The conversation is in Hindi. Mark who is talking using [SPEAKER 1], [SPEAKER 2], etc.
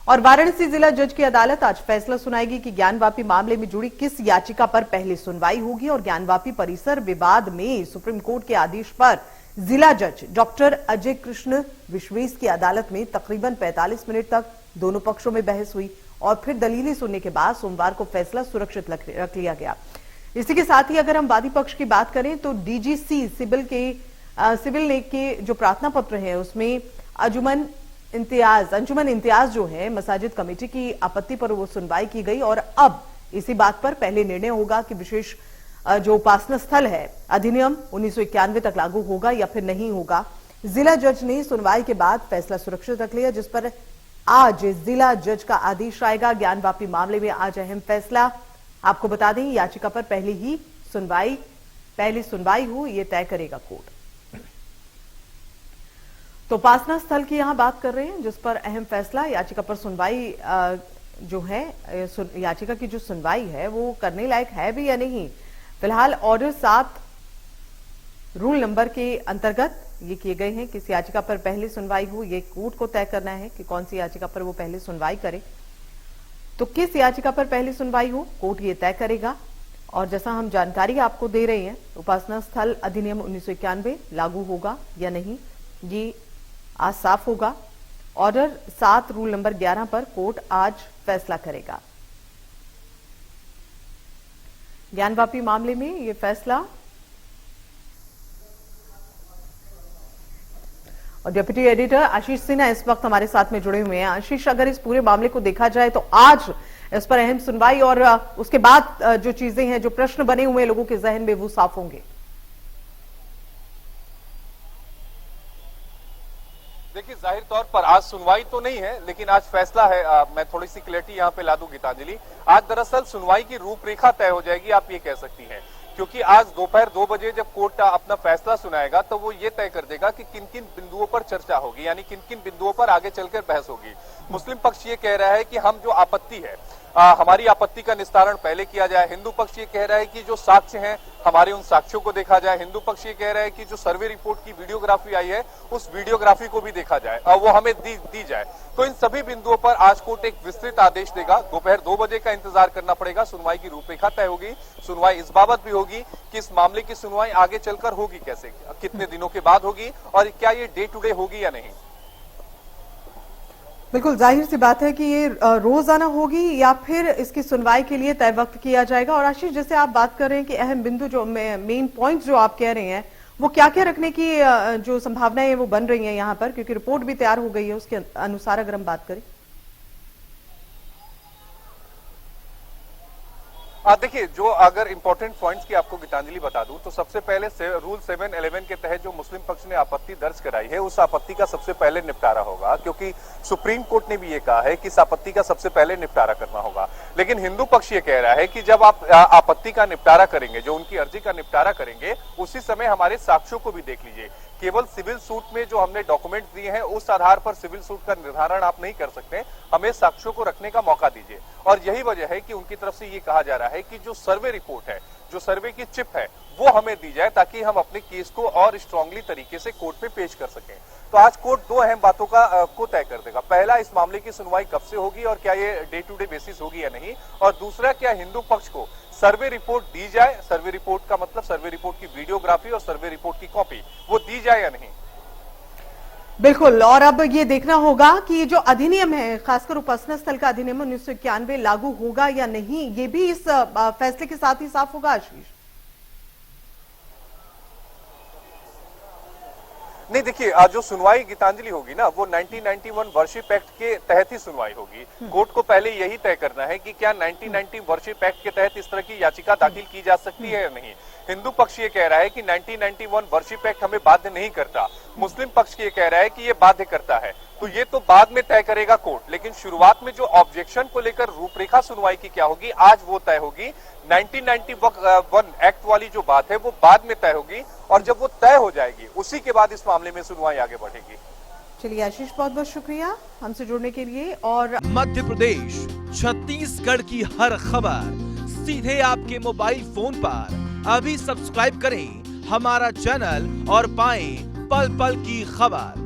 [SPEAKER 1] और वाराणसी जिला जज की अदालत आज फैसला सुनाएगी कि ज्ञानवापी मामले में जुड़ी किस याचिका पर पहले सुनवाई होगी। और ज्ञानवापी परिसर विवाद में सुप्रीम कोर्ट के आदेश पर जिला जज डॉक्टर अजय कृष्ण विश्वेश की अदालत में तकरीबन 45 मिनट तक दोनों पक्षों में बहस हुई और फिर दलीलें सुनने के बाद सोमवार को फैसला सुरक्षित रख लिया गया। इसी के साथ ही अगर हम वादी पक्ष की बात करें तो डीजीसी सिविल ने के जो प्रार्थना पत्र है उसमें अंजुमन इंतियाज जो है मसाजिद कमेटी की आपत्ति पर वो सुनवाई की गई और अब इसी बात पर पहले निर्णय होगा कि विशेष जो उपासना स्थल है अधिनियम 1991 तक लागू होगा या फिर नहीं होगा। जिला जज ने सुनवाई के बाद फैसला सुरक्षित रख लिया, जिस पर आज जिला जज का आदेश आएगा। ज्ञानवापी मामले में आज अहम फैसला। आपको बता दें याचिका पर पहली सुनवाई हो ये तय करेगा कोर्ट। तो उपासना स्थल की यहां बात कर रहे हैं जिस पर अहम फैसला याचिका पर सुनवाई जो है याचिका की जो सुनवाई है वो करने लायक है भी या नहीं। फिलहाल ऑर्डर 7 रूल नंबर के अंतर्गत ये किए गए हैं। किस याचिका पर पहले सुनवाई हो ये कोर्ट को तय करना है कि कौन सी याचिका पर वो पहले सुनवाई करे। तो किस याचिका पर पहले सुनवाई हो कोर्ट ये तय करेगा। और जैसा हम जानकारी आपको दे रहे हैं उपासना स्थल अधिनियम 1991 लागू होगा या नहीं ये आज साफ होगा। ऑर्डर 7 रूल नंबर 11 पर कोर्ट आज फैसला करेगा। ज्ञानवापी मामले में यह फैसला। और डिप्टी एडिटर आशीष सिन्हा इस वक्त हमारे साथ में जुड़े हुए हैं। आशीष, अगर इस पूरे मामले को देखा जाए तो आज इस पर अहम सुनवाई और उसके बाद जो चीजें हैं जो प्रश्न बने हुए हैं लोगों के जहन में वो साफ होंगे।
[SPEAKER 2] देखिए, जाहिर तौर पर आज सुनवाई तो नहीं है लेकिन आज फैसला है। मैं थोड़ी सी क्लैरिटी यहाँ पे ला दूं गीतांजलि। आज दरअसल सुनवाई की रूपरेखा तय हो जाएगी, आप ये कह सकती हैं, क्योंकि आज दोपहर 2 बजे जब कोर्ट अपना फैसला सुनाएगा तो वो ये तय कर देगा कि किन किन बिंदुओं पर चर्चा होगी, यानी किन किन बिंदुओं पर आगे चलकर बहस होगी। मुस्लिम पक्ष ये कह रहा है कि हम जो आपत्ति है हमारी आपत्ति का निस्तारण पहले किया जाए। हिंदू पक्ष ये कह रहा है कि जो साक्ष्य हैं हमारे उन साक्ष्यों को देखा जाए। हिंदू पक्ष ये कह रहा है कि जो सर्वे रिपोर्ट की वीडियोग्राफी आई है उस वीडियोग्राफी को भी देखा जाए और वो हमें दी जाए। तो इन सभी बिंदुओं पर आज कोर्ट एक विस्तृत आदेश देगा। दोपहर 2 बजे का इंतजार करना पड़ेगा। सुनवाई की रूपरेखा तय होगी। सुनवाई इस बाबत भी होगी कि इस मामले की सुनवाई आगे चलकर होगी कैसे, कितने दिनों के बाद होगी और क्या ये डे टू डे होगी या नहीं।
[SPEAKER 1] बिल्कुल जाहिर सी बात है कि ये रोजाना होगी या फिर इसकी सुनवाई के लिए तय वक्त किया जाएगा। और आशीष, जैसे आप बात कर रहे हैं कि अहम बिंदु जो मेन पॉइंट जो आप कह रहे हैं वो क्या क्या रखने की जो संभावनाएं वो बन रही हैं यहाँ पर, क्योंकि रिपोर्ट भी तैयार हो गई है उसके अनुसार अगर हम बात करें।
[SPEAKER 2] देखिए, जो अगर इंपॉर्टेंट पॉइंट्स की आपको गीतांजलि बता दूं तो सबसे पहले रूल 711 के तहत जो मुस्लिम पक्ष ने आपत्ति दर्ज कराई है उस आपत्ति का सबसे पहले निपटारा होगा, क्योंकि सुप्रीम कोर्ट ने भी ये कहा है कि इस आपत्ति का सबसे पहले निपटारा करना होगा। लेकिन हिंदू पक्ष ये कह रहा है कि जब आप आपत्ति का निपटारा करेंगे, जो उनकी अर्जी का निपटारा करेंगे, उसी समय हमारे साक्ष्यों को भी देख लीजिए। केवल सिविल सूट में जो हमने डॉक्यूमेंट दिए हैं उस आधार पर सिविल सूट का निर्धारण आप नहीं कर सकते, हमें साक्ष्यों को रखने का मौका दीजिए। और यही वजह है कि उनकी तरफ से ये कहा जा रहा है कि जो सर्वे रिपोर्ट है, जो सर्वे की चिप है, वो हमें दी जाए ताकि हम अपने केस को और स्ट्रांगली तरीके से कोर्ट पे पेश कर सकें। तो आज कोर्ट 2 अहम बातों को तय कर देगा। पहला, इस मामले की सुनवाई कब से होगी और क्या ये डे टू डे बेसिस होगी या नहीं। और दूसरा, क्या हिंदू पक्ष को सर्वे रिपोर्ट दी जाए। सर्वे रिपोर्ट का मतलब सर्वे रिपोर्ट की वीडियोग्राफी और सर्वे रिपोर्ट की कॉपी वो दी जाए या नहीं।
[SPEAKER 1] बिल्कुल। और अब ये देखना होगा कि जो अधिनियम है, खासकर उपासना स्थल का अधिनियम 1991 लागू होगा या नहीं, ये भी इस फैसले के साथ ही साफ होगा। आशीष,
[SPEAKER 2] नहीं, देखिए, जो सुनवाई गीतांजलि होगी ना वो 1991 वर्शिप एक्ट के तहत ही सुनवाई होगी। कोर्ट को पहले यही तय करना है कि क्या 1990 वर्शिप एक्ट के तहत इस तरह की याचिका दाखिल की जा सकती है या नहीं। हिंदू पक्ष ये कह रहा है कि 1991 वर्शिप एक्ट हमें बाध्य नहीं करता। मुस्लिम पक्ष ये कह रहा है कि ये बाध्य करता है। तो ये तो बाद में तय करेगा कोर्ट, लेकिन शुरुआत में जो ऑब्जेक्शन को लेकर रूपरेखा सुनवाई की क्या होगी आज वो तय होगी। 1991 एक्ट वाली जो बात है वो बाद में तय होगी और जब वो तय हो जाएगी उसी के बाद इस मामले में सुनवाई आगे बढ़ेगी।
[SPEAKER 1] चलिए आशीष, बहुत बहुत शुक्रिया हमसे जुड़ने के लिए। और
[SPEAKER 3] मध्य प्रदेश, छत्तीसगढ़ की हर खबर सीधे आपके मोबाइल फोन पर। अभी सब्सक्राइब करें हमारा चैनल और पाएं पल पल की खबर।